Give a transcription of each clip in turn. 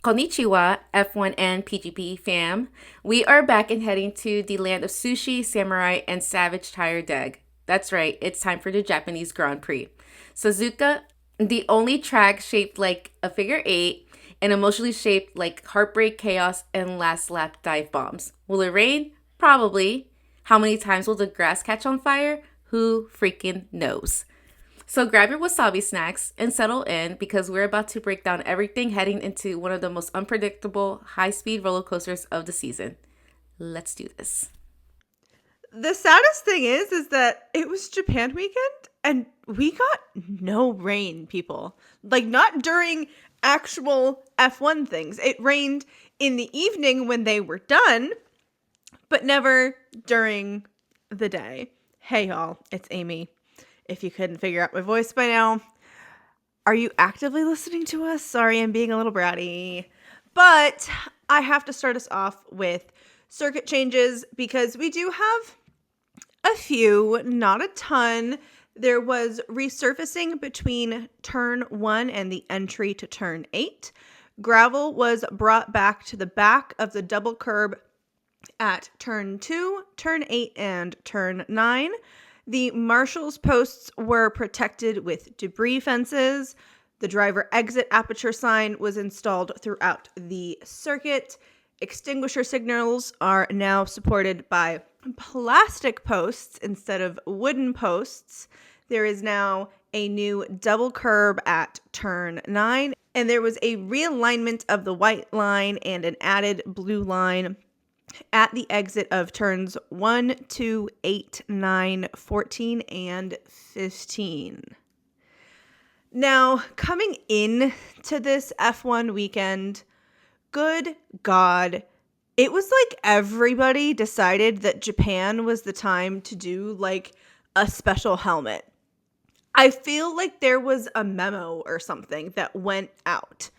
Konnichiwa, F1 and PGP fam. We are back and heading to the land of sushi, samurai, and savage tire deg. That's right, it's time for the Japanese Grand Prix. Suzuka, the only track shaped like a figure eight and emotionally shaped like heartbreak, chaos, and last lap dive bombs. Will it rain? Probably. How many times will the grass catch on fire? Who freaking knows? So grab your wasabi snacks and settle in because we're about to break down everything heading into one of the most unpredictable high-speed roller coasters of the season. Let's do this. The saddest thing is that it was Japan weekend and we got no rain, people. Like, not during actual F1 things. It rained in the evening when they were done, but never during the day. Hey y'all, it's Amy. If you couldn't figure out my voice by now, are you actively listening to us? Sorry, I'm being a little bratty. But I have to start us off with circuit changes because we do have a few, not a ton. There was resurfacing between turn 1 and the entry to turn 8. Gravel was brought back to the back of the double curb at turn 2, turn 8, and turn 9. The marshal's posts were protected with debris fences. The driver exit aperture sign was installed throughout the circuit. Extinguisher signals are now supported by plastic posts instead of wooden posts. There is now a new double curb at turn 9, and there was a realignment of the white line and an added blue line at the exit of turns 1, 2, 8, 9, 14, and 15. Now, coming in to this F1 weekend, good God, it was like everybody decided that Japan was the time to do like a special helmet. I feel like there was a memo or something that went out.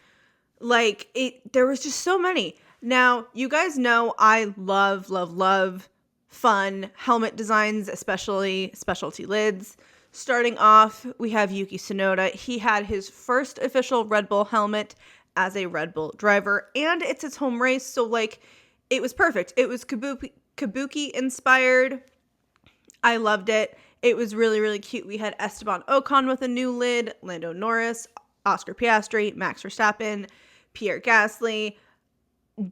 Like, there was just so many. Now, you guys know I love fun helmet designs, especially specialty lids. Starting off, we have Yuki Tsunoda. He had his first official Red Bull helmet as a Red Bull driver, and it's his home race, so like, it was perfect. It was kabuki-inspired. I loved it. It was really, really cute. We had Esteban Ocon with a new lid, Lando Norris, Oscar Piastri, Max Verstappen, Pierre Gasly,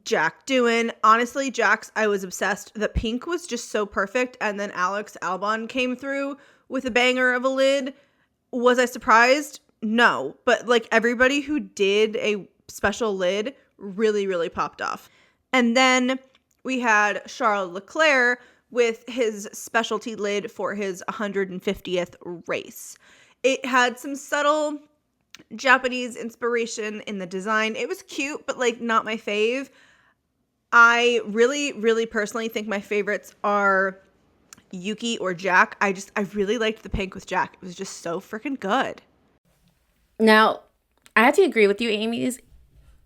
Jack Doohan. Honestly, Jack's, I was obsessed. The pink was just so perfect. And then Alex Albon came through with a banger of a lid. Was I surprised? No. But like, everybody who did a special lid really, really popped off. And then we had Charles Leclerc with his specialty lid for his 150th race. It had some subtle Japanese inspiration in the design. It was cute, but like not my fave. I really, really personally think my favorites are Yuki or Jack. I really liked the pink with Jack. It was just so freaking good. Now, I have to agree with you,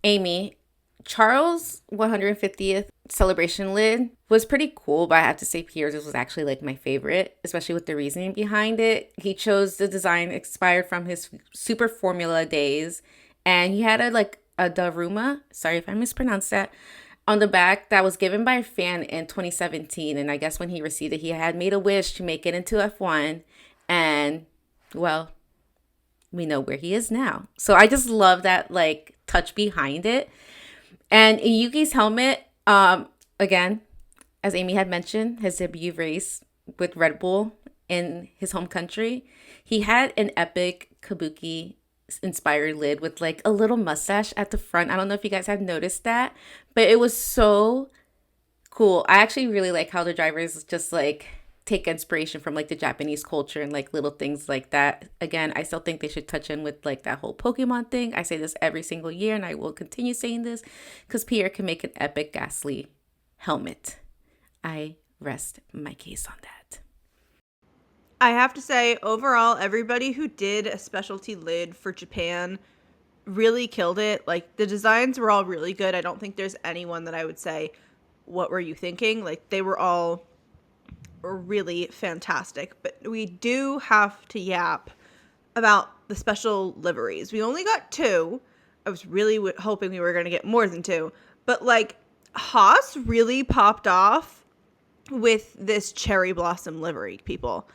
Amy. Charles' 150th celebration lid was pretty cool, but I have to say Pierre's was actually like my favorite, especially with the reasoning behind it. He chose the design inspired from his Super Formula days, and he had a Daruma, sorry if I mispronounced that, on the back that was given by a fan in 2017. And I guess when he received it, he had made a wish to make it into F1, and well, we know where he is now. So I just love that like touch behind it. And Yuki's helmet, again, as Amy had mentioned, his debut race with Red Bull in his home country, he had an epic kabuki-inspired lid with like a little mustache at the front. I don't know if you guys have noticed that, but it was so cool. I actually really like how the drivers just like take inspiration from like the Japanese culture and like little things like that. Again, I still think they should touch in with like that whole Pokemon thing. I say this every single year and I will continue saying this because Pierre can make an epic Gasly helmet. I rest my case on that. I have to say, overall, everybody who did a specialty lid for Japan really killed it. Like, the designs were all really good. I don't think there's anyone that I would say, what were you thinking? Like, they were all really fantastic. But we do have to yap about the special liveries. We only got 2. I was really hoping we were going to get more than 2. But like Haas really popped off with this cherry blossom livery, people.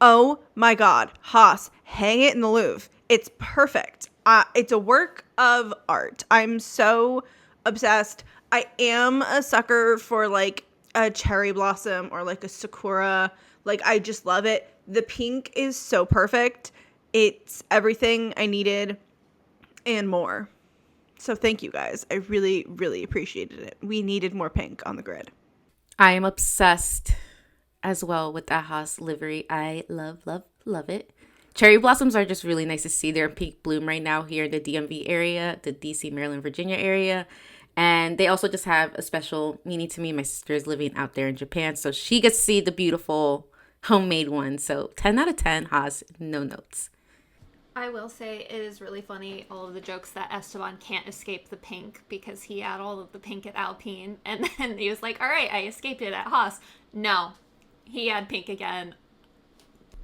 Oh my God, Haas, hang it in the Louvre. It's perfect. It's a work of art. I'm so obsessed. I am a sucker for like a cherry blossom or like a sakura. Like, I just love it. The pink is so perfect. It's everything I needed and more. So thank you guys. I really, really appreciated it. We needed more pink on the grid. I am obsessed as well with that Haas livery. I love, love, love it. Cherry blossoms are just really nice to see. They're in peak bloom right now here in the DMV area, the DC, Maryland, Virginia area. And they also just have a special meaning to me. My sister is living out there in Japan, so she gets to see the beautiful homemade one. So 10 out of 10, Haas, no notes. I will say it is really funny, all of the jokes that Esteban can't escape the pink because he had all of the pink at Alpine. And then he was like, all right, I escaped it at Haas. No, he had pink again.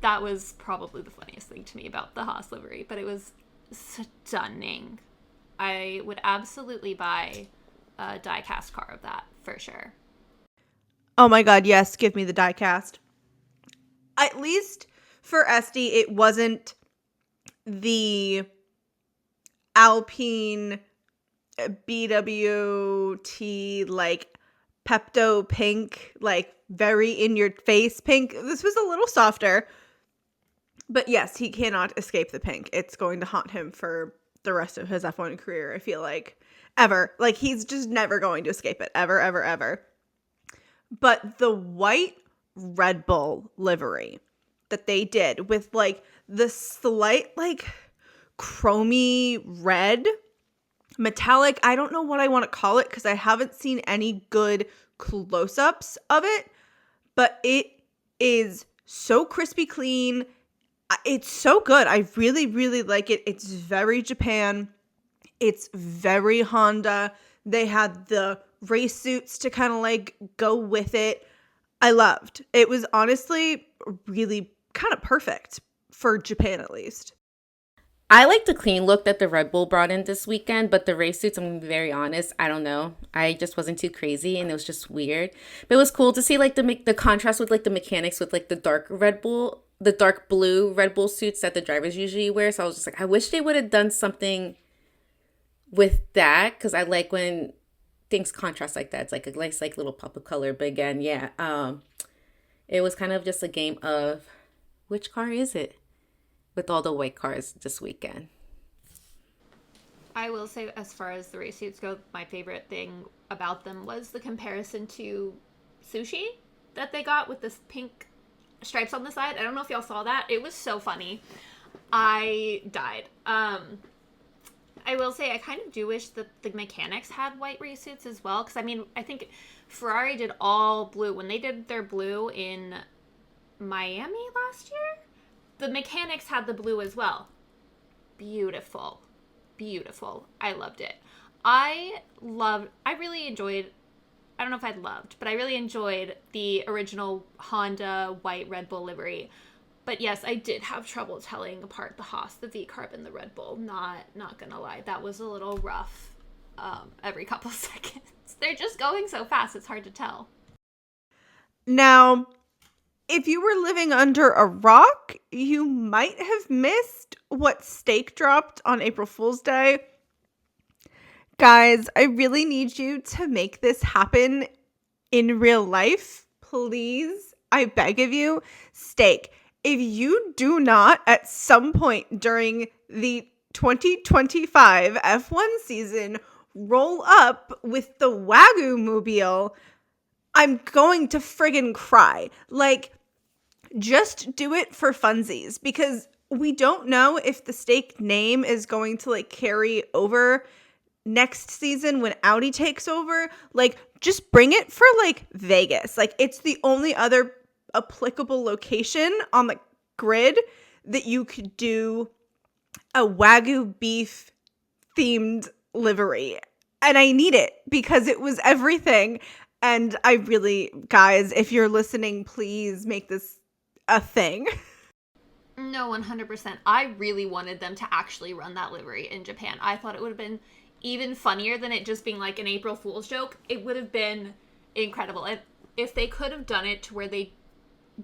That was probably the funniest thing to me about the Haas livery, but it was stunning. I would absolutely buy a die-cast car of that for sure. Oh my God, yes, give me the die cast. At least for Esty, it wasn't the Alpine BWT like Pepto pink, like very in your face pink. This was a little softer. But yes, he cannot escape the pink. It's going to haunt him for the rest of his F1 career, I feel like. Ever. Like, he's just never going to escape it. Ever, ever, ever. But the white Red Bull livery that they did with, like, the slight, like, chromy red, metallic, I don't know what I want to call it because I haven't seen any good close-ups of it. But it is so crispy clean. It's so good. I really, really like it. It's very Japan. It's very Honda. They had the race suits to kind of like go with it. I loved. It was honestly really kind of perfect for Japan, at least. I like the clean look that the Red Bull brought in this weekend, but the race suits, I'm going to be very honest, I don't know. I just wasn't too crazy and it was just weird. But it was cool to see like the contrast with like the mechanics with like the dark blue Red Bull suits that the drivers usually wear. So I was just like, I wish they would have done something with that because I like when things contrast like that. It's like a nice like little pop of color. But again, yeah, it was kind of just a game of which car is it? With all the white cars this weekend. I will say, as far as the race suits go, my favorite thing about them was the comparison to sushi that they got with this pink stripes on the side. I don't know if y'all saw that. It was so funny. I died. I will say I kind of do wish that the mechanics had white race suits as well. Because, I mean, I think Ferrari did all blue. When they did their blue in Miami last year, the mechanics had the blue as well. Beautiful. Beautiful. I loved it. I really enjoyed, I don't know if I loved, but I really enjoyed the original Honda white Red Bull livery. But yes, I did have trouble telling apart the Haas, the V-Carb, and the Red Bull. Not gonna lie. That was a little rough every couple seconds. They're just going so fast, it's hard to tell. Now, if you were living under a rock, you might have missed what Steak dropped on April Fool's Day. Guys, I really need you to make this happen in real life. Please, I beg of you. Steak, if you do not at some point during the 2025 F1 season roll up with the Wagyu mobile, I'm going to friggin' cry. Like, just do it for funsies because we don't know if the Steak name is going to like carry over next season when Audi takes over. Like, just bring it for like Vegas. Like, it's the only other applicable location on the grid that you could do a Wagyu beef themed livery. And I need it because it was everything. And I really, guys, if you're listening, please make this a thing. No, 100%. I really wanted them to actually run that livery in Japan. I thought it would have been even funnier than it just being like an April Fool's joke. It would have been incredible. If they could have done it to where they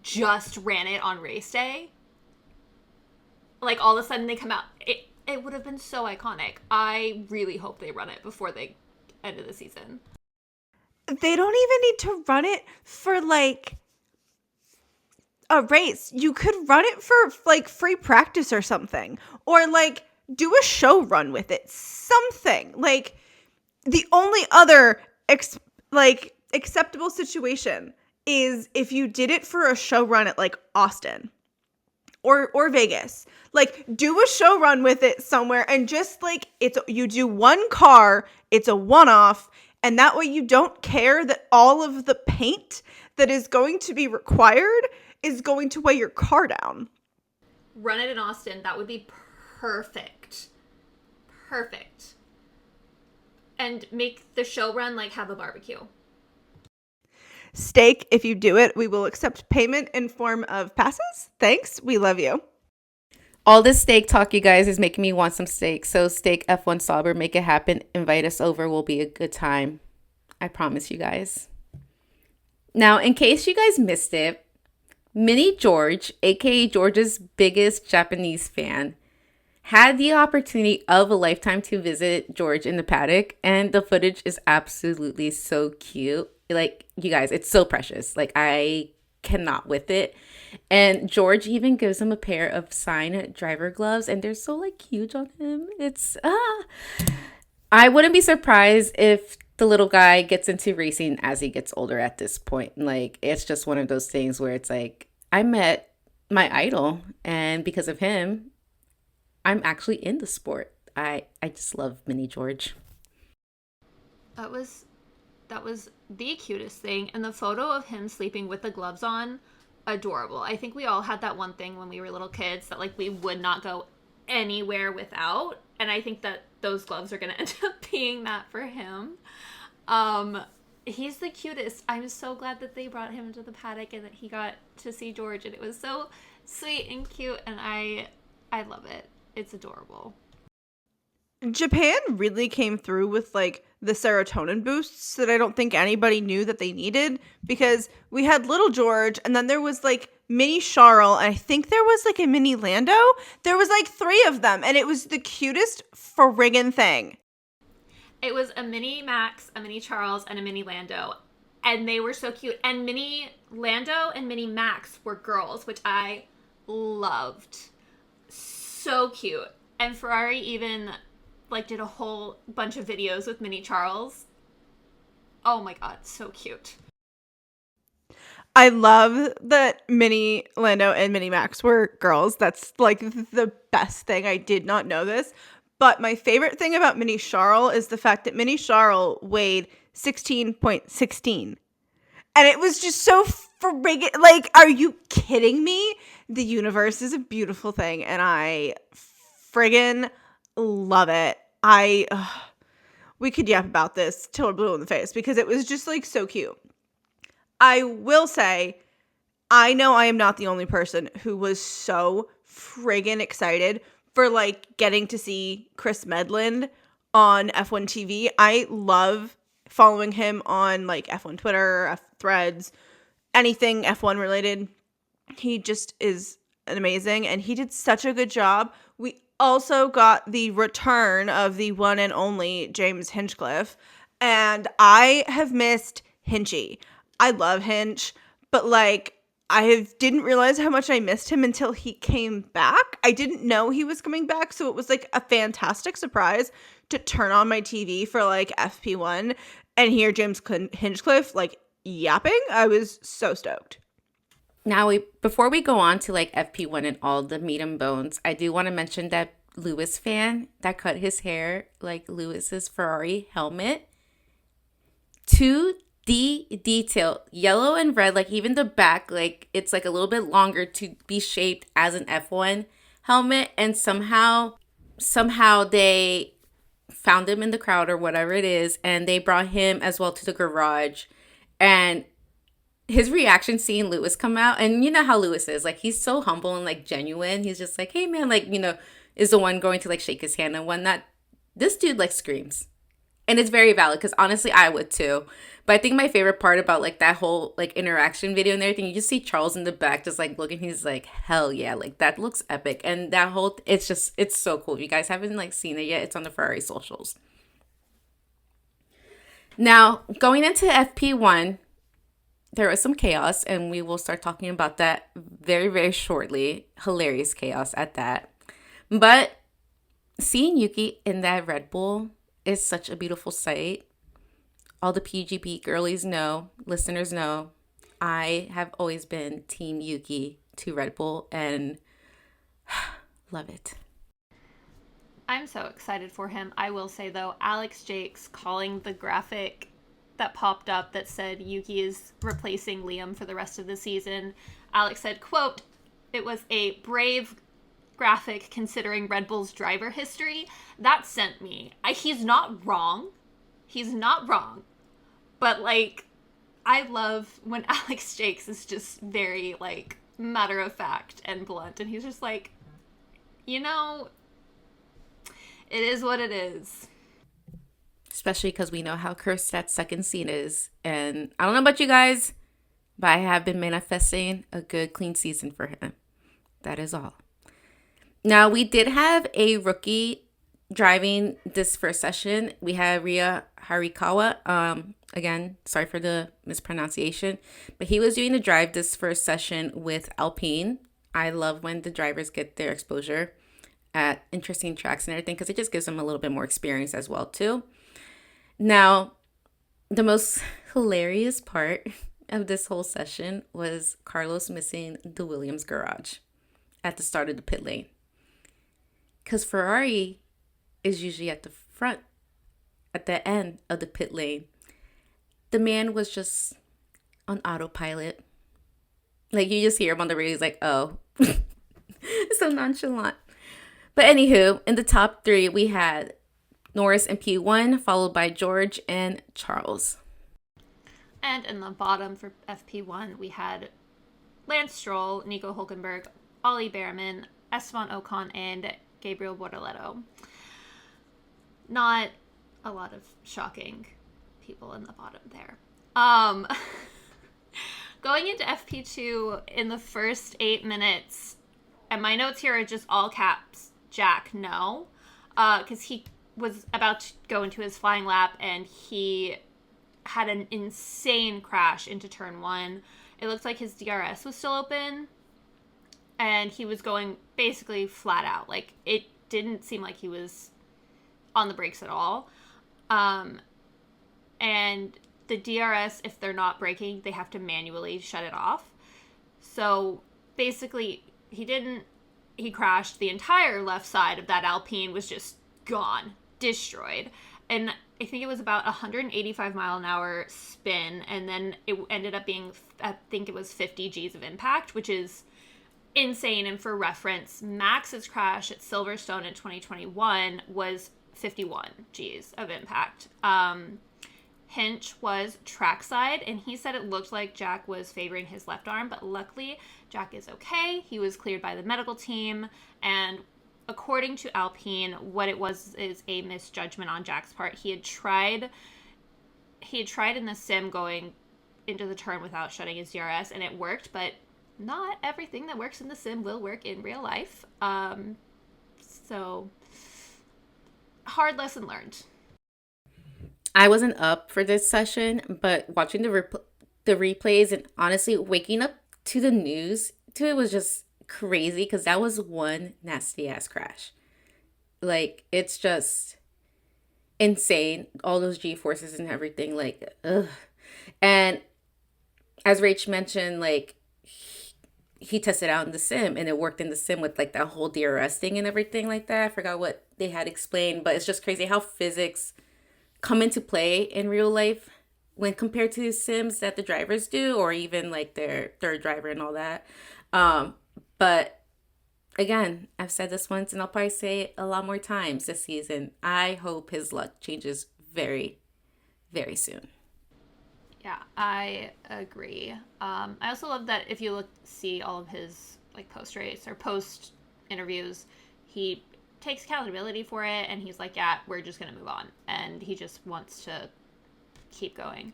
just ran it on race day, like all of a sudden they come out, it would have been so iconic. I really hope they run it before the end of the season. They don't even need to run it for like a race. You could run it for like free practice or something, or like do a show run with it, something. Like the only other acceptable situation is if you did it for a show run at like Austin or Vegas. Like do a show run with it somewhere, and just like you do one car, it's a one-off, and that way you don't care that all of the paint that is going to be required is going to weigh your car down. Run it in Austin. That would be perfect. Perfect. And make the show run like have a barbecue. Steak, if you do it, we will accept payment in form of passes. Thanks. We love you. All this steak talk, you guys, is making me want some steak. So steak F1 Sauber, make it happen. Invite us over. Will be a good time. I promise you guys. Now, in case you guys missed it, Mini George, aka George's biggest Japanese fan, had the opportunity of a lifetime to visit George in the paddock, and the footage is absolutely so cute. Like, you guys, it's so precious. Like, I cannot with it. And George even gives him a pair of signed driver gloves, and they're so like huge on him. It's I wouldn't be surprised if the little guy gets into racing as he gets older at this point. Like, it's just one of those things where it's like, I met my idol, and because of him, I'm actually in the sport. I just love Mini George. That was the cutest thing. And the photo of him sleeping with the gloves on, adorable. I think we all had that one thing when we were little kids that like we would not go anywhere without. And I think that those gloves are going to end up being that for him. He's the cutest. I'm so glad that they brought him to the paddock and that he got to see George, and it was so sweet and cute, and I love it. It's adorable. Japan really came through with like the serotonin boosts that I don't think anybody knew that they needed, because we had little George, and then there was like mini Charles, and I think there was like a mini Lando. There was like 3 of them, and it was the cutest friggin' thing. It was a mini Max, a mini Charles, and a mini Lando. And they were so cute. And mini Lando and mini Max were girls, which I loved. So cute. And Ferrari even like did a whole bunch of videos with mini Charles. Oh my god, so cute. I love that mini Lando and mini Max were girls. That's like the best thing. I did not know this. But my favorite thing about Mini Charles is the fact that Mini Charles weighed 16.16. And it was just so friggin', like, are you kidding me? The universe is a beautiful thing, and I friggin' love it. We could yap about this till we're blue in the face, because it was just like so cute. I will say, I know I am not the only person who was so friggin' excited for like getting to see Chris Medland on F1 TV. I love following him on like F1 Twitter, Threads, anything F1 related. He just is amazing, and he did such a good job. We also got the return of the one and only James Hinchcliffe, and I have missed Hinchy. I love Hinch, but like didn't realize how much I missed him until he came back. I didn't know he was coming back, so it was like a fantastic surprise to turn on my TV for like FP1 and hear James Hinchcliffe like yapping. I was so stoked. Now, before we go on to like FP1 and all the meat and bones, I do want to mention that Lewis fan that cut his hair like Lewis's Ferrari helmet to the detail, yellow and red, like even the back, like it's like a little bit longer to be shaped as an F1 helmet, and somehow they found him in the crowd or whatever it is, and they brought him as well to the garage, and his reaction seeing Lewis come out, and you know how Lewis is, like, he's so humble and like genuine. He's just like, hey man, like, is the one going to like shake his hand and whatnot. This dude like screams. And it's very valid because honestly, I would too. But I think my favorite part about like that whole like interaction video and everything, you just see Charles in the back just like looking. He's like, hell yeah, like that looks epic. And that whole, it's so cool. If you guys haven't like seen it yet, it's on the Ferrari socials. Now, going into FP1, there was some chaos, and we will start talking about that very, very shortly. Hilarious chaos at that. But seeing Yuki in that Red Bull is such a beautiful sight. All the PGP girlies know, listeners know, I have always been Team Yuki to Red Bull, and love it. I'm so excited for him. I will say, though, Alex Jakes calling the graphic that popped up that said Yuki is replacing Liam for the rest of the season. Alex said, quote, "It was a brave graphic considering Red Bull's driver history." That sent me. He's not wrong. He's not wrong. But, like, I love when Alex Jakes is just very, like, matter of fact and blunt. And he's just like, it is what it is. Especially because we know how cursed that second scene is. And I don't know about you guys, but I have been manifesting a good, clean season for him. That is all. Now, we did have a rookie driving this first session. We had Ria Harikawa. Again, sorry for the mispronunciation. But he was doing the drive this first session with Alpine. I love when the drivers get their exposure at interesting tracks and everything because it just gives them a little bit more experience as well, too. Now, the most hilarious part of this whole session was Carlos missing the Williams garage at the start of the pit lane. Because Ferrari is usually at the front, at the end of the pit lane. The man was just on autopilot. Like, you just hear him on the radio, he's like, oh. So nonchalant. But anywho, in the top three, we had Norris in P1, followed by George and Charles. And in the bottom for FP1, we had Lance Stroll, Nico Hulkenberg, Ollie Behrman, Esteban Ocon, and Gabriel Bortoleto. Not a lot of shocking people in the bottom there. Going into FP2 in the first 8 minutes, and my notes here are just all caps, Jack, no. Because he was about to go into his flying lap, and he had an insane crash into turn 1. It looked like his DRS was still open, and he was going basically flat out. Like, it didn't seem like he was on the brakes at all. And the DRS, if they're not braking, they have to manually shut it off. So basically, he crashed. The entire left side of that Alpine was just gone, destroyed. And I think it was about 185 mile an hour spin, and then it ended up being, I think it was 50 G's of impact, which is insane. And for reference, Max's crash at Silverstone in 2021 was 51 G's of impact. Hinch was trackside, and he said it looked like Jack was favoring his left arm, but luckily Jack is okay. He was cleared by the medical team, and according to Alpine, what it was is a misjudgment on Jack's part. He had tried in the sim going into the turn without shutting his DRS, and it worked, but not everything that works in the sim will work in real life. So hard lesson learned. I wasn't up for this session, but watching the replays and honestly waking up to the news to it was just crazy because that was one nasty ass crash. Like, it's just insane. All those G-forces and everything, like, ugh. And as Rach mentioned, like, he tested out in the sim and it worked in the sim with like that whole DRS thing and everything like that. I forgot what they had explained, but it's just crazy how physics come into play in real life when compared to sims that the drivers do, or even like their third driver and all that. But again, I've said this once and I'll probably say it a lot more times this season. I hope his luck changes very, very soon. Yeah, I agree. I also love that if you see all of his like post race or post interviews, he takes accountability for it, and he's like, "Yeah, we're just gonna move on," and he just wants to keep going.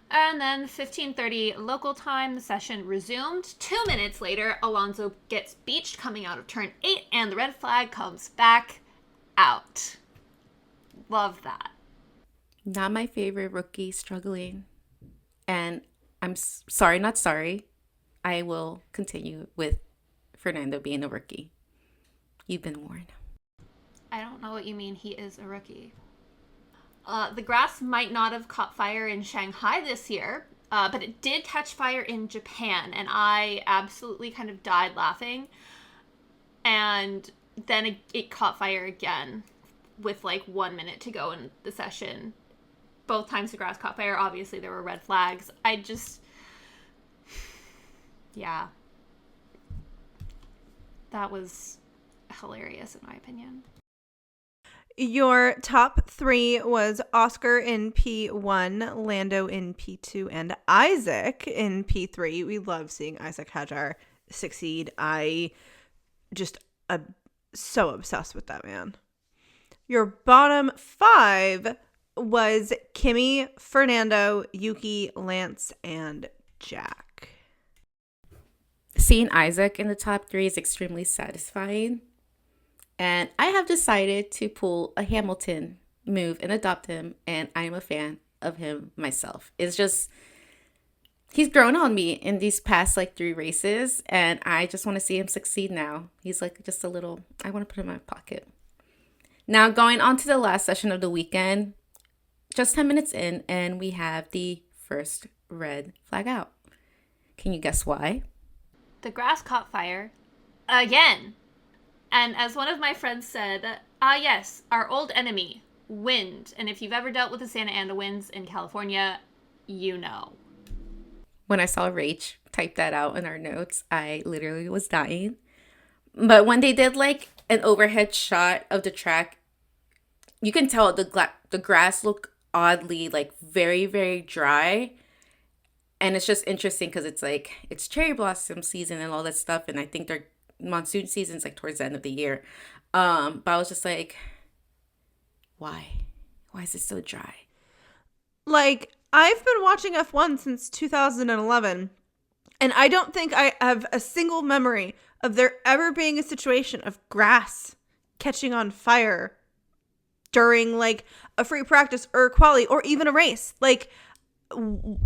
And then 15:30 local time, the session resumed. 2 minutes later, Alonso gets beached coming out of turn 8, and the red flag comes back out. Love that. Not my favorite rookie struggling. And I'm sorry, not sorry. I will continue with Fernando being a rookie. You've been warned. I don't know what you mean he is a rookie. The grass might not have caught fire in Shanghai this year, but it did catch fire in Japan, and I absolutely kind of died laughing. And then it caught fire again with like 1 minute to go in the session. Both times the grass caught fire, obviously there were red flags. Yeah. That was hilarious in my opinion. Your top 3 was Oscar in P1, Lando in P2, and Isaac in P3. We love seeing Isaac Hajar succeed. I just am so obsessed with that man. Your bottom 5 was Kimi, Fernando, Yuki, Lance, and Jack. Seeing Isaac in the top 3 is extremely satisfying. And I have decided to pull a Hamilton move and adopt him. And I am a fan of him myself. It's just, he's grown on me in these past like 3 races. And I just want to see him succeed now. He's like just a little, I want to put him in my pocket. Now going on to the last session of the weekend. Just 10 minutes in and we have the first red flag out. Can you guess why? The grass caught fire again. And as one of my friends said, yes, our old enemy, wind. And if you've ever dealt with the Santa Ana winds in California, you know. When I saw Rach type that out in our notes, I literally was dying. But when they did like an overhead shot of the track, you can tell the grass looked oddly like very, very dry. And it's just interesting because it's like, it's cherry blossom season and all that stuff. And I think their monsoon season's like towards the end of the year. But I was just like, why? Why is it so dry? Like, I've been watching F1 since 2011, and I don't think I have a single memory of there ever being a situation of grass catching on fire during like a free practice or a quali or even a race. Like,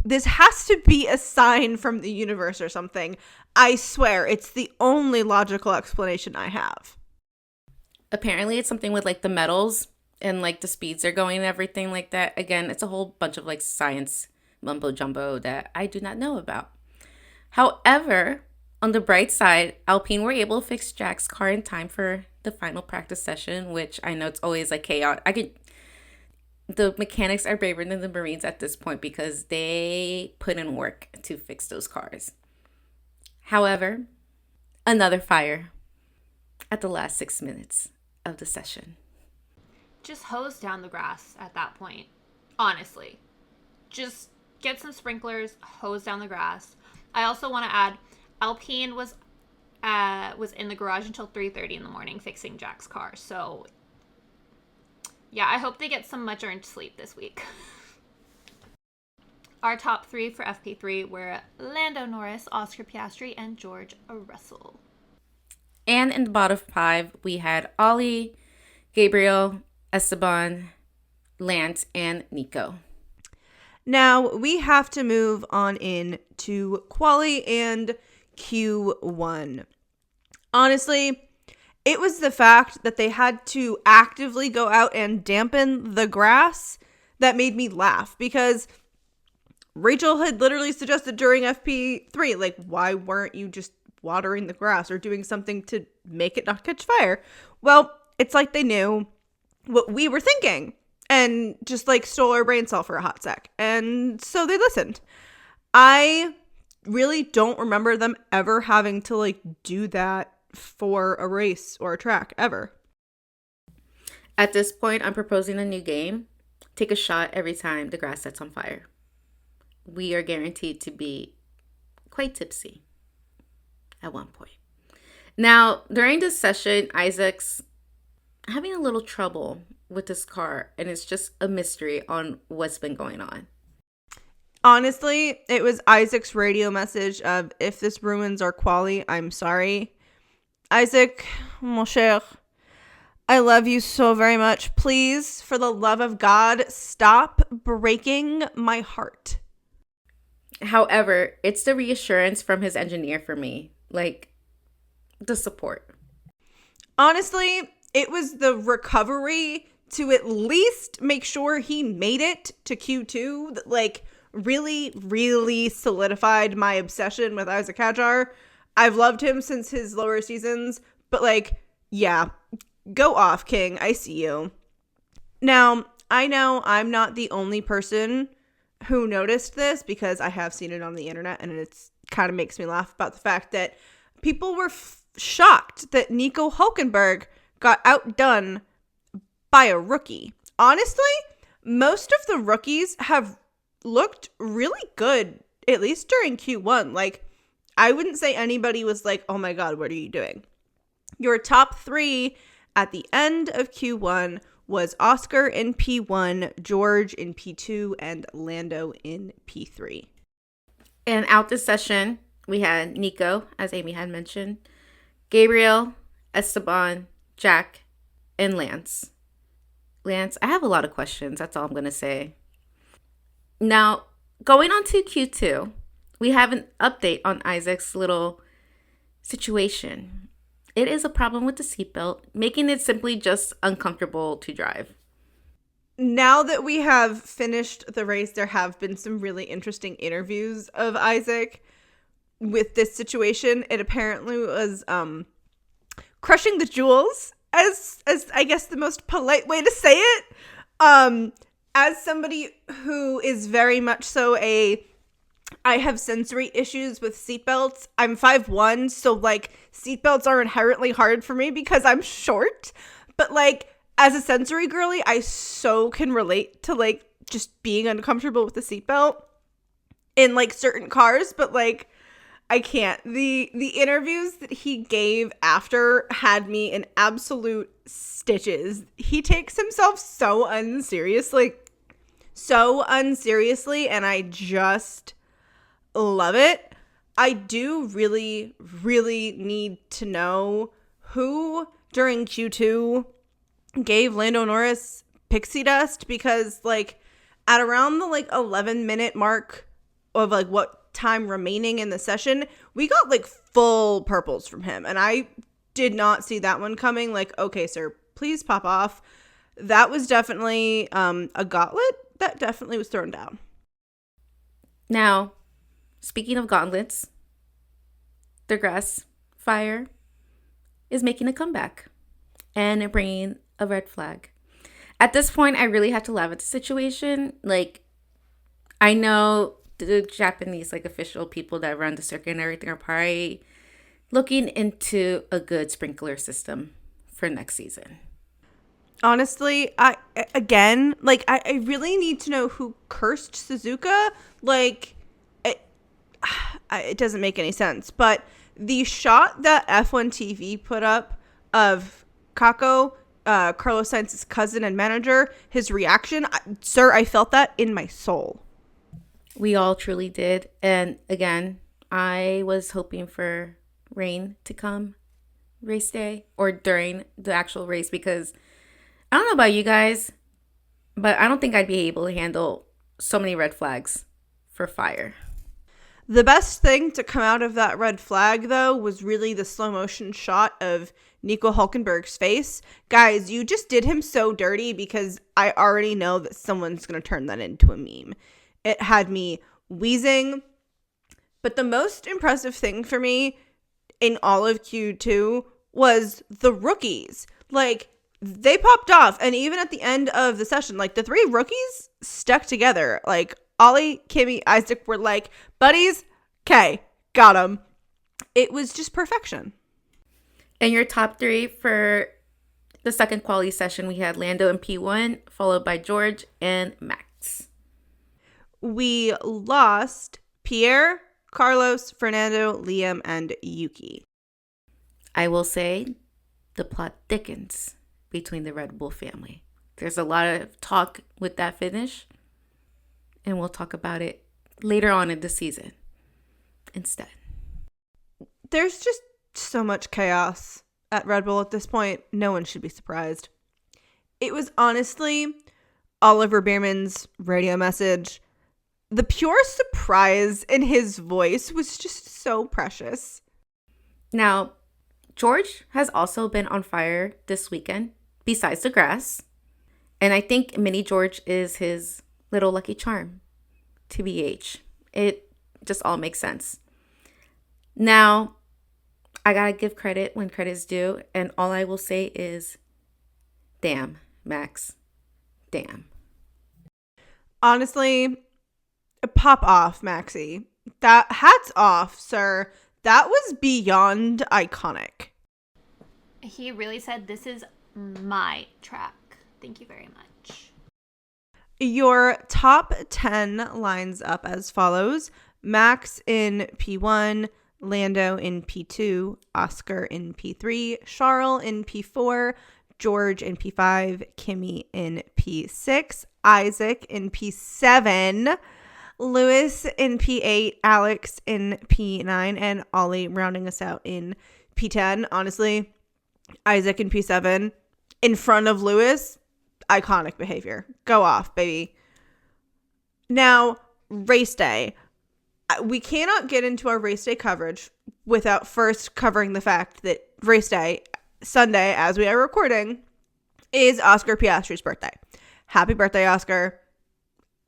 this has to be a sign from the universe or something. I swear, it's the only logical explanation I have. Apparently it's something with like the metals and like the speeds they're going and everything like that. Again, it's a whole bunch of like science mumbo jumbo that I do not know about. However, on the bright side, Alpine were able to fix Jack's car in time for the final practice session, which I know it's always like chaotic. The mechanics are braver than the Marines at this point because they put in work to fix those cars. However, another fire at the last 6 minutes of the session. Just hose down the grass at that point. Honestly. Just get some sprinklers, hose down the grass. I also want to add, Alpine was in the garage until 3:30 in the morning fixing Jack's car. So yeah, I hope they get some much earned sleep this week. Our top 3 for FP3 were Lando Norris, Oscar Piastri, and George Russell. And in the bottom 5, we had Ollie, Gabriel, Esteban, Lance, and Nico. Now we have to move on in to quali and Q1. Honestly, it was the fact that they had to actively go out and dampen the grass that made me laugh, because Rachel had literally suggested during FP3, like, why weren't you just watering the grass or doing something to make it not catch fire? Well, it's like they knew what we were thinking and just like stole our brain cell for a hot sec. And so they listened. I really don't remember them ever having to like do that for a race or a track ever. At this point, I'm proposing a new game. Take a shot every time the grass sets on fire. we are guaranteed to be quite tipsy at one point. Now, during this session, Isaac's having a little trouble with his car, and it's just a mystery on what's been going on. Honestly, it was Isaac's radio message of, if this ruins our quali, I'm sorry. Isaac, mon cher, I love you so very much. Please, for the love of God, stop breaking my heart. However, it's the reassurance from his engineer for me, like the support. Honestly, it was the recovery to at least make sure he made it to Q2 that, like, really, really solidified my obsession with Isaac Hadjar. I've loved him since his lower seasons, but, like, yeah, go off, King. I see you. Now, I know I'm not the only person who noticed this, because I have seen it on the internet, and it's kind of makes me laugh about the fact that people were shocked that Nico Hülkenberg got outdone by a rookie. Honestly, most of the rookies have looked really good, at least during Q1. Like, I wouldn't say anybody was like, oh my God, what are you doing? Your top three at the end of Q1 was Oscar in P1, George in P2, and Lando in P3. And out this session, we had Nico, as Amy had mentioned, Gabriel, Esteban, Jack, and Lance. Lance, I have a lot of questions. That's all I'm going to say. Now, going on to Q2, we have an update on Isaac's little situation. It is a problem with the seatbelt, making it simply just uncomfortable to drive. Now that we have finished the race, there have been some really interesting interviews of Isaac with this situation. It apparently was crushing the jewels, as I guess the most polite way to say it. As somebody who is very much so I have sensory issues with seatbelts. I'm 5'1", so, like, seatbelts are inherently hard for me because I'm short. But, like, as a sensory girly, I so can relate to, like, just being uncomfortable with the seatbelt in, like, certain cars. But, like, I can't. The interviews that he gave after had me in absolute stitches. He takes himself so unseriously, and I just love it. I do really, really need to know who during Q2 gave Lando Norris pixie dust, because, like, at around the, like, 11-minute mark of, like, what time remaining in the session, we got, like, full purples from him, and I did not see that one coming. Like, okay, sir, please pop off. That was definitely a gauntlet that definitely was thrown down. Now, speaking of gauntlets, the grass fire is making a comeback and bringing a red flag. At this point, I really have to laugh at the situation. Like, I know the Japanese, like, official people that run the circuit and everything are probably looking into a good sprinkler system for next season. Honestly, I really need to know who cursed Suzuka. Like, it doesn't make any sense. But the shot that F1 TV put up of Kako, Carlos Sainz's cousin and manager, his reaction, sir, I felt that in my soul. We all truly did. And again, I was hoping for rain to come race day or during the actual race, because I don't know about you guys, but I don't think I'd be able to handle so many red flags for fire. The best thing to come out of that red flag, though, was really the slow motion shot of Nico Hülkenberg's face. Guys, you just did him so dirty, because I already know that someone's going to turn that into a meme. It had me wheezing. But the most impressive thing for me in all of Q2 was the rookies. Like, they popped off. And even at the end of the session, like, the three rookies stuck together. Like, Ollie, Kimi, Isaac were like, buddies, okay, got him. It was just perfection. And your top three for the second quality session, we had Lando in P1, followed by George and Max. we lost Pierre, Carlos, Fernando, Liam, and Yuki. I will say the plot thickens between the Red Bull family. There's a lot of talk with that finish, and we'll talk about it later on in the season instead. There's just so much chaos at Red Bull at this point. No one should be surprised. It was honestly Oliver Bierman's radio message. The pure surprise in his voice was just so precious. Now, George has also been on fire this weekend, besides the grass. And I think Mini George is his little lucky charm, TBH. It just all makes sense. Now, I gotta give credit when credit's due. And all I will say is, damn, Max. Damn. Honestly, pop off, Maxie. That hats off, sir. That was beyond iconic. He really said, "This is my track. Thank you very much." Your top 10 lines up as follows. Max in P1, Lando in P2, Oscar in P3, Charles in P4, George in P5, Kimi in P6, Isaac in P7, Lewis in P8, Alex in P9, and Ollie rounding us out in P10. Honestly, Isaac in P7 in front of Lewis, iconic behavior. Go off, baby. Now, race day. We cannot get into our race day coverage without first covering the fact that race day, Sunday, as we are recording, is Oscar Piastri's birthday. Happy birthday, Oscar.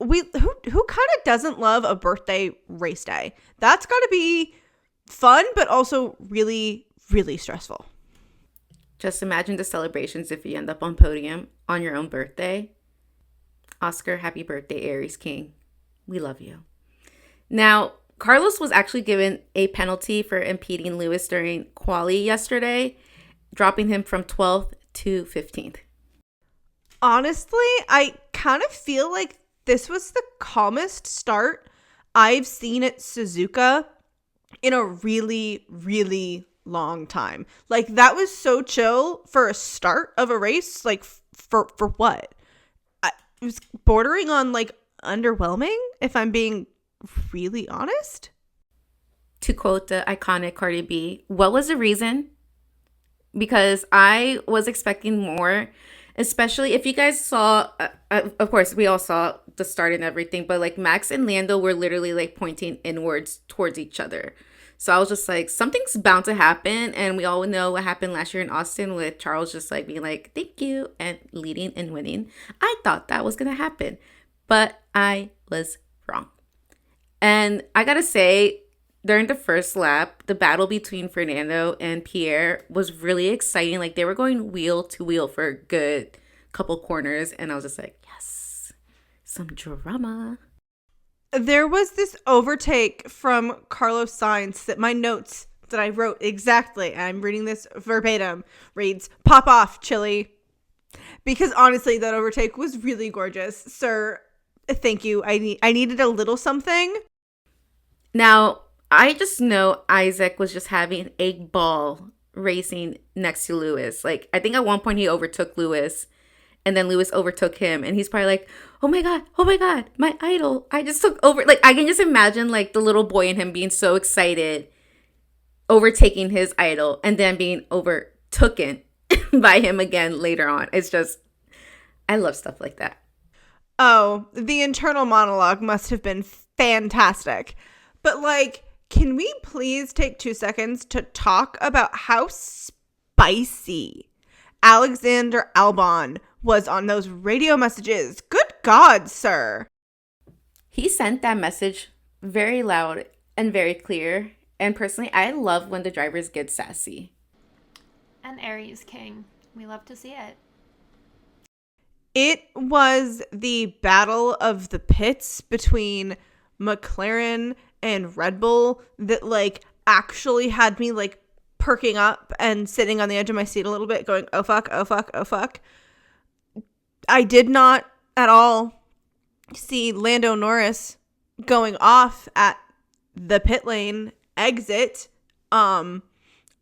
Who kind of doesn't love a birthday race day? That's got to be fun, but also really, really stressful. Just imagine the celebrations if you end up on podium on your own birthday. Oscar, happy birthday, Aries King. We love you. Now, Carlos was actually given a penalty for impeding Lewis during quali yesterday, dropping him from 12th to 15th. Honestly, I kind of feel like this was the calmest start I've seen at Suzuka in a really, really long time. Like, that was so chill for a start of a race. Like, for what? It was bordering on, like, underwhelming, if I'm being really honest. To quote the iconic Cardi B, what was the reason? Because I was expecting more, especially if you guys saw, of course, we all saw the start and everything, but like Max and Lando were literally like pointing inwards towards each other. So I was just like, something's bound to happen. And we all know what happened last year in Austin with Charles just like being like, thank you, and leading and winning. I thought that was going to happen, but I was wrong. And I got to say, during the first lap, the battle between Fernando and Pierre was really exciting. Like, they were going wheel to wheel for a good couple corners. And I was just like, yes, some drama. There was this overtake from Carlos Sainz that my notes that I wrote exactly, and I'm reading this verbatim, reads, "Pop off, Chili." Because honestly, that overtake was really gorgeous. Sir, thank you. I needed a little something. Now, I just know Isaac was just having a ball racing next to Lewis. Like, I think at one point he overtook Lewis, and then Lewis overtook him, and he's probably like, oh my God, my idol. I just took over. Like, I can just imagine, like, the little boy in him being so excited, overtaking his idol, and then being overtaken by him again later on. It's just, I love stuff like that. Oh, the internal monologue must have been fantastic. But, like, can we please take 2 seconds to talk about how spicy Alexander Albon was on those radio messages? Good God, sir. He sent that message very loud and very clear. And personally, I love when the drivers get sassy. And Aries King. We love to see it. It was the battle of the pits between McLaren and Red Bull that, like, actually had me, like, perking up and sitting on the edge of my seat a little bit going, oh fuck, oh fuck, oh fuck. I did not at all see Lando Norris going off at the pit lane exit on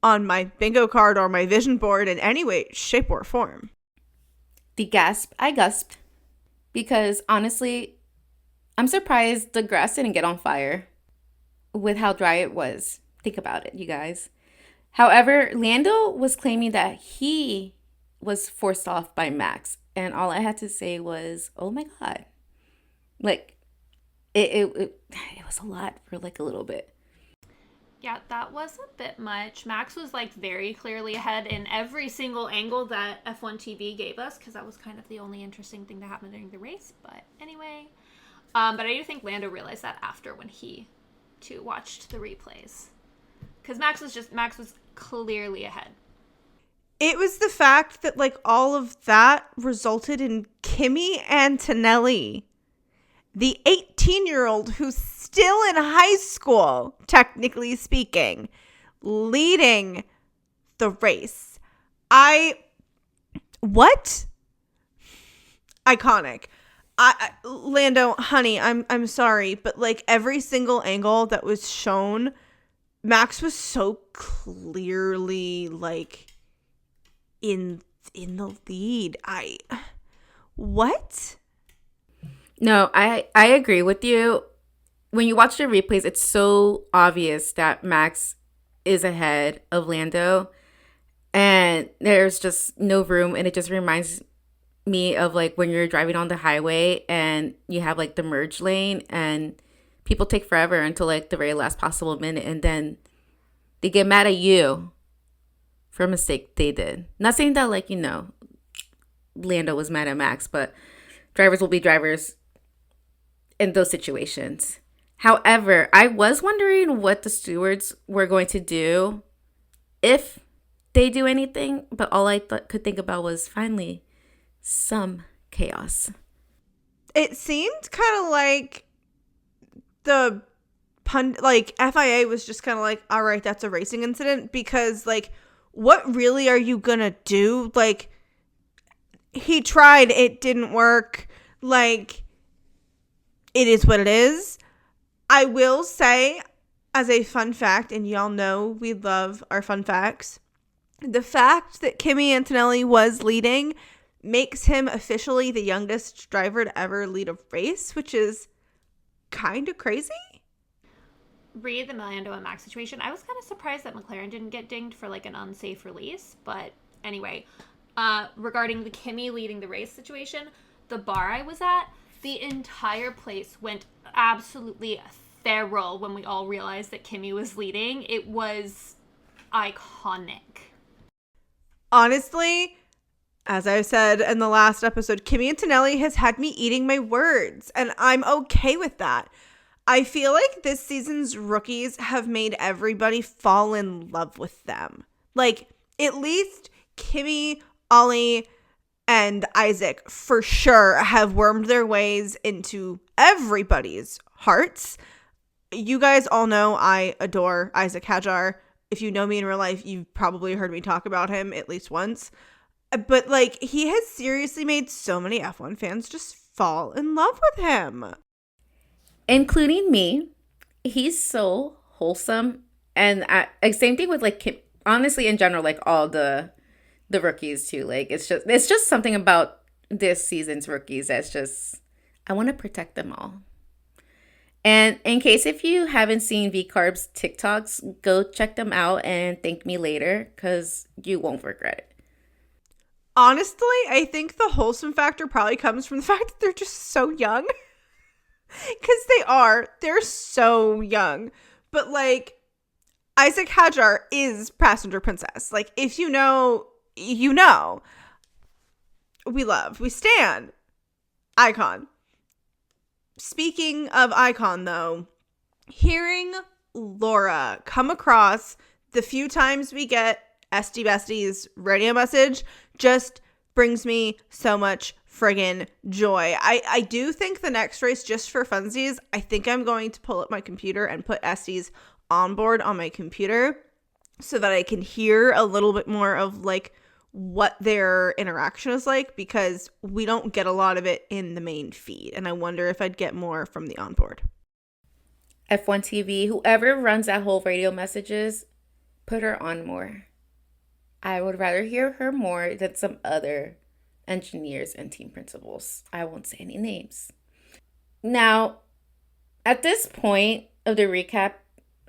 my bingo card or my vision board in any way, shape, or form. The gasp, I gasped. Because honestly, I'm surprised the grass didn't get on fire with how dry it was. Think about it, you guys. However, Lando was claiming that he was forced off by Max. And all I had to say was, oh my God. Like, it was a lot for like a little bit. Yeah, that was a bit much. Max was like very clearly ahead in every single angle that F1 TV gave us, because that was kind of the only interesting thing that happened during the race. But anyway, but I do think Lando realized that after, when he too watched the replays, because Max was clearly ahead. It was the fact that like all of that resulted in Kimi Antonelli, the 18-year-old who's still in high school, technically speaking, leading the race. What? Iconic. Lando, honey, I'm sorry, but like every single angle that was shown, Max was so clearly like in the lead. What? No, I agree with you. When you watch the replays, it's so obvious that Max is ahead of Lando, and there's just no room. And it just reminds me of like when you're driving on the highway and you have like the merge lane, and people take forever until like the very last possible minute, and then they get mad at you for a mistake they did. Not saying that like, Lando was mad at Max, but drivers will be drivers in those situations. However, I was wondering what the stewards were going to do if they do anything, but all I could think about was finally some chaos. It seemed kind of like the FIA was just kind of like, all right, that's a racing incident, because like, what really are you gonna do? Like, he tried, it didn't work. Like, it is what it is. I will say, as a fun fact, and y'all know we love our fun facts, the fact that Kimi Antonelli was leading makes him officially the youngest driver to ever lead a race, which is kind of crazy. Read the Lando and Max situation. I was kind of surprised that McLaren didn't get dinged for like an unsafe release. But anyway, regarding the Kimi leading the race situation, the bar I was at, the entire place went absolutely feral when we all realized that Kimi was leading. It was iconic. Honestly, as I said in the last episode, Kimi Antonelli has had me eating my words, and I'm okay with that. I feel like this season's rookies have made everybody fall in love with them. Like, at least Kimi, Ollie, and Isaac for sure have wormed their ways into everybody's hearts. You guys all know I adore Isaac Hadjar. If you know me in real life, you've probably heard me talk about him at least once. But like, he has seriously made so many F1 fans just fall in love with him. Including me. He's so wholesome. And same thing with like Kim, honestly, in general, like all the rookies too. Like, it's just something about this season's rookies that's just, I want to protect them all. And in case if you haven't seen VCarb's TikToks, go check them out and thank me later, because you won't regret it. Honestly, I think the wholesome factor probably comes from the fact that they're just so young. Because they're so young. But like, Isaac Hadjar is Passenger Princess. Like, if you know, you know. We stand. Icon. Speaking of icon, though, hearing Laura come across the few times we get SD Bestie's radio message just brings me so much friggin' joy. I do think the next race, just for funsies, I think I'm going to pull up my computer and put Estie's onboard on my computer so that I can hear a little bit more of like what their interaction is like, because we don't get a lot of it in the main feed, and I wonder if I'd get more from the onboard. F1 TV, whoever runs that whole radio messages, put her on more. I would rather hear her more than some other engineers and team principals. I won't say any names. Now, at this point of the recap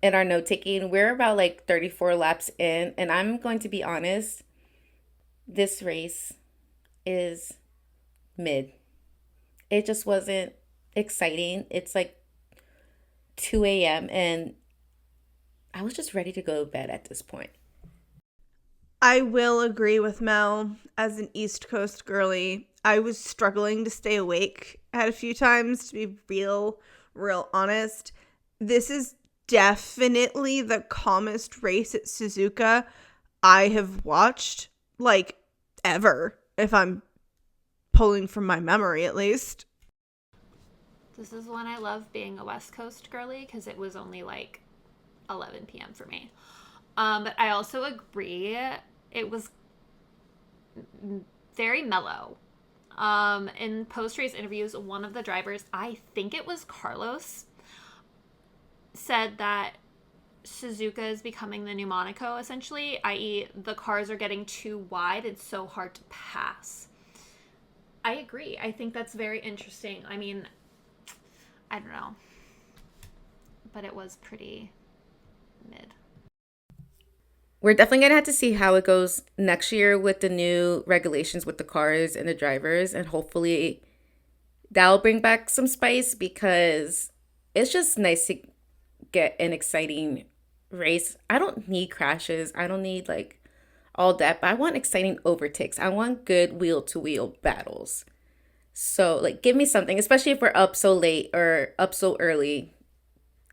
and our note taking, we're about like 34 laps in, and I'm going to be honest, this race is mid. It just wasn't exciting. It's like 2 a.m. and I was just ready to go to bed at this point. I will agree with Mel. As an East Coast girly, I was struggling to stay awake at a few times, to be real honest. This is definitely the calmest race at Suzuka I have watched, like, ever, if I'm pulling from my memory at least. This is when I love being a West Coast girly, because it was only like 11 p.m. for me. But I also agree, it was very mellow. In post-race interviews, one of the drivers, I think it was Carlos, said that Suzuka is becoming the new Monaco, essentially, i.e. the cars are getting too wide. It's so hard to pass. I agree. I think that's very interesting. I mean, I don't know. But it was pretty mid. We're definitely going to have to see how it goes next year with the new regulations with the cars and the drivers. And hopefully that'll bring back some spice, because it's just nice to get an exciting race. I don't need crashes. I don't need like all that. But I want exciting overtakes. I want good wheel-to-wheel battles. So like give me something, especially if we're up so late or up so early.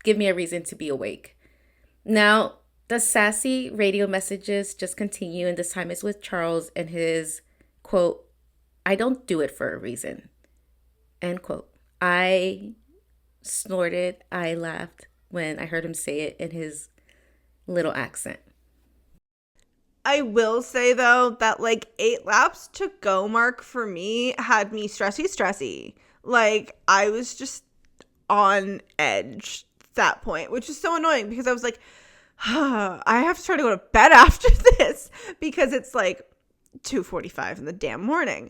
Give me a reason to be awake. Now, the sassy radio messages just continue, and this time it's with Charles and his quote, "I don't do it for a reason," end quote. I snorted, I laughed when I heard him say it in his little accent. I will say, though, that like 8 laps to go mark for me had me stressy. Like, I was just on edge at that point, which is so annoying, because I was like, I have to try to go to bed after this, because it's like 2:45 in the damn morning.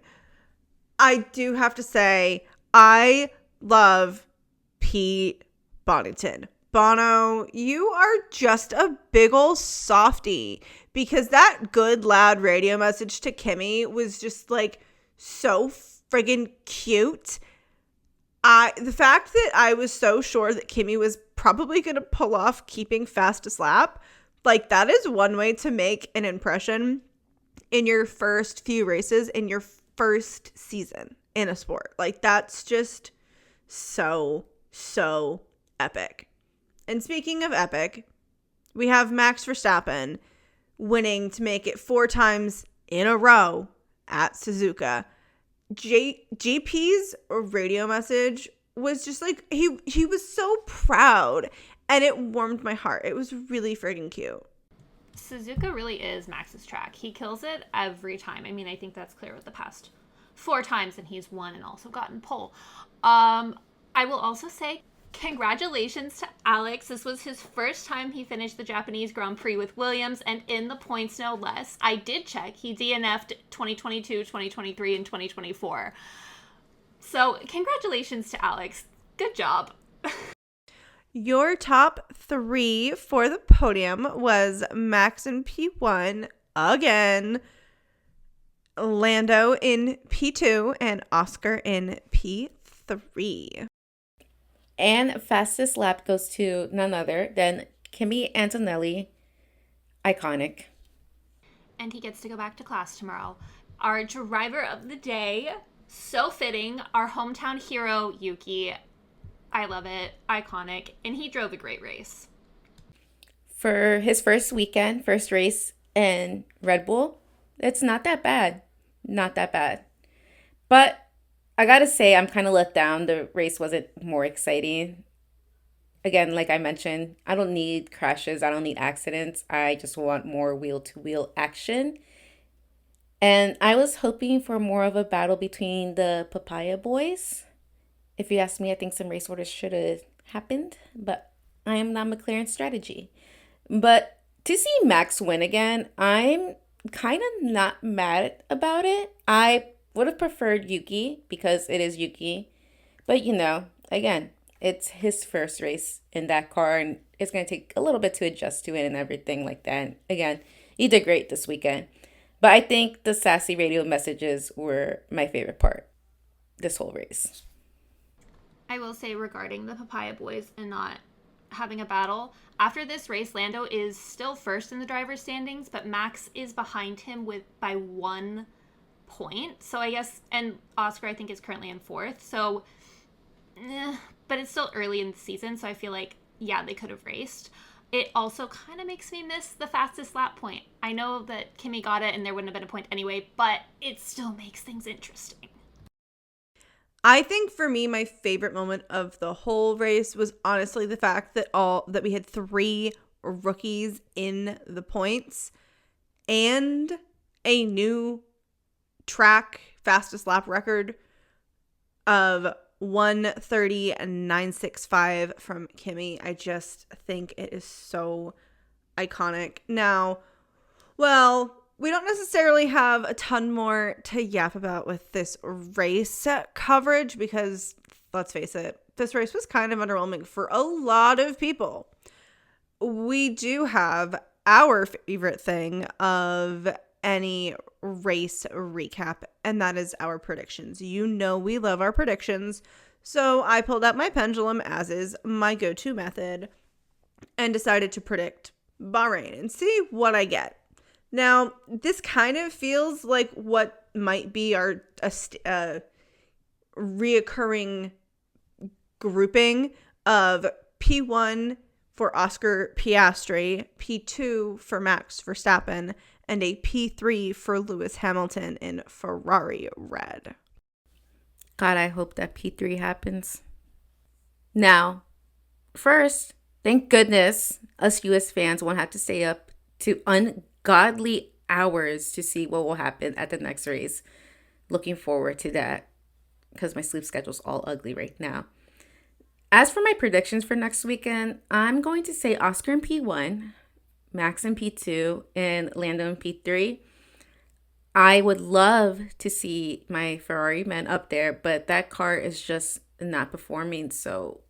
I do have to say, I love Pete Bonington. Bono, you are just a big ol' softie, because that good loud radio message to Kimi was just like so friggin' cute. The fact that I was so sure that Kimi was probably going to pull off keeping fastest lap, like, that is one way to make an impression in your first few races in your first season in a sport. Like, that's just so epic. And speaking of epic, we have Max Verstappen winning to make it 4 times in a row at Suzuka. GP's radio message was just like, he was so proud, and it warmed my heart. It was really freaking cute. Suzuka really is Max's track. He kills it every time. I mean, I think that's clear with the past 4 times, and he's won and also gotten pole. I will also say congratulations to Alex. This was his first time he finished the Japanese Grand Prix with Williams, and in the points no less. I did check. He DNF'd 2022, 2023, and 2024. So congratulations to Alex. Good job. Your top 3 for the podium was Max in P1 again, Lando in P2, and Oscar in P3. And fastest lap goes to none other than Kimi Antonelli. Iconic. And he gets to go back to class tomorrow. Our driver of the day, so fitting, our hometown hero, Yuki. I love it. Iconic. And he drove a great race. For his first weekend, first race in Red Bull, it's not that bad. Not that bad. But I gotta say, I'm kind of let down. The race wasn't more exciting. Again, like I mentioned, I don't need crashes. I don't need accidents. I just want more wheel-to-wheel action. And I was hoping for more of a battle between the Papaya boys. If you ask me, I think some race orders should have happened. But I am not McLaren's strategy. But to see Max win again, I'm kind of not mad about it. I would have preferred Yuki because it is Yuki. But again, it's his first race in that car and it's going to take a little bit to adjust to it and everything like that. And again, he did great this weekend. But I think the sassy radio messages were my favorite part this whole race. I will say regarding the Papaya Boys and not having a battle, after this race, Lando is still first in the driver's standings, but Max is behind him by 1 point. So I guess, and Oscar I think is currently in fourth. So, but it's still early in the season, so I feel like, yeah, they could have raced. It also kind of makes me miss the fastest lap point. I know that Kimi got it and there wouldn't have been a point anyway, but it still makes things interesting. I think for me, my favorite moment of the whole race was honestly the fact that we had 3 rookies in the points and a new track fastest lap record of 1:30.965 from Kimi. I just think it is so iconic. Now, well, we don't necessarily have a ton more to yap about with this race coverage because, let's face it, this race was kind of underwhelming for a lot of people. We do have our favorite thing of any race recap, and that is our predictions. We love our predictions, so I pulled out my pendulum, as is my go-to method, and decided to predict Bahrain and see what I get. Now, this kind of feels like what might be our reoccurring grouping of P1 for Oscar Piastri, P2 for Max Verstappen, and a P3 for Lewis Hamilton in Ferrari red. God, I hope that P3 happens. Now, first, thank goodness us US fans won't have to stay up to ungodly hours to see what will happen at the next race. Looking forward to that because my sleep schedule's all ugly right now. As for my predictions for next weekend, I'm going to say Oscar in P1, Max in P2, and Lando in P3. I would love to see my Ferrari men up there, but that car is just not performing. So,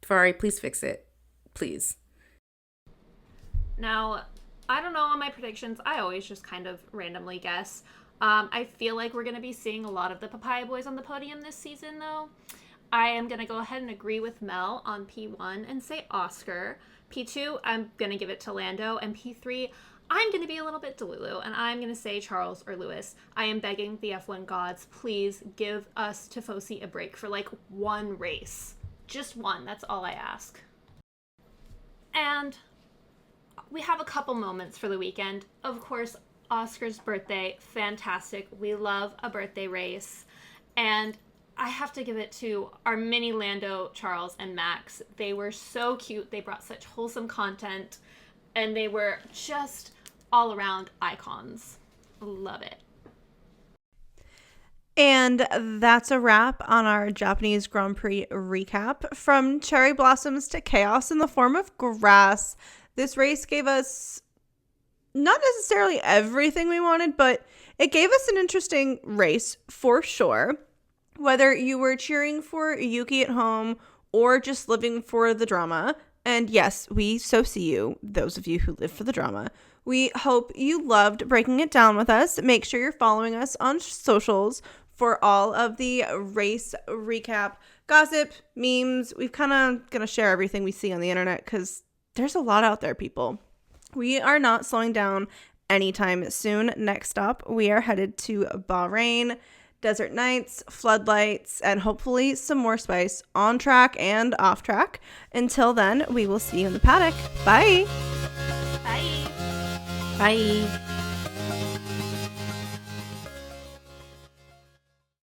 Ferrari, please fix it. Please. Now, I don't know on my predictions. I always just kind of randomly guess. I feel like we're going to be seeing a lot of the Papaya Boys on the podium this season, though. I am going to go ahead and agree with Mel on P1 and say Oscar. P2, I'm going to give it to Lando. And P3, I'm going to be a little bit Delulu, and I'm going to say Charles or Lewis. I am begging the F1 gods, please give us Tifosi a break for like one race. Just one. That's all I ask. And we have a couple moments for the weekend. Of course, Oscar's birthday, fantastic. We love a birthday race. And I have to give it to our mini Lando, Charles, and Max. They were so cute. They brought such wholesome content. And they were just all around icons. Love it. And that's a wrap on our Japanese Grand Prix recap. From cherry blossoms to chaos in the form of grass, this race gave us not necessarily everything we wanted, but it gave us an interesting race for sure. Whether you were cheering for Yuki at home or just living for the drama, and yes, we so see you, those of you who live for the drama. We hope you loved breaking it down with us. Make sure you're following us on socials for all of the race recap, gossip, memes. We've kind of going to share everything we see on the internet because there's a lot out there, people. We are not slowing down anytime soon. Next up, we are headed to Bahrain, desert nights, floodlights, and hopefully some more spice on track and off track. Until then, we will see you in the paddock. Bye. Bye. Bye.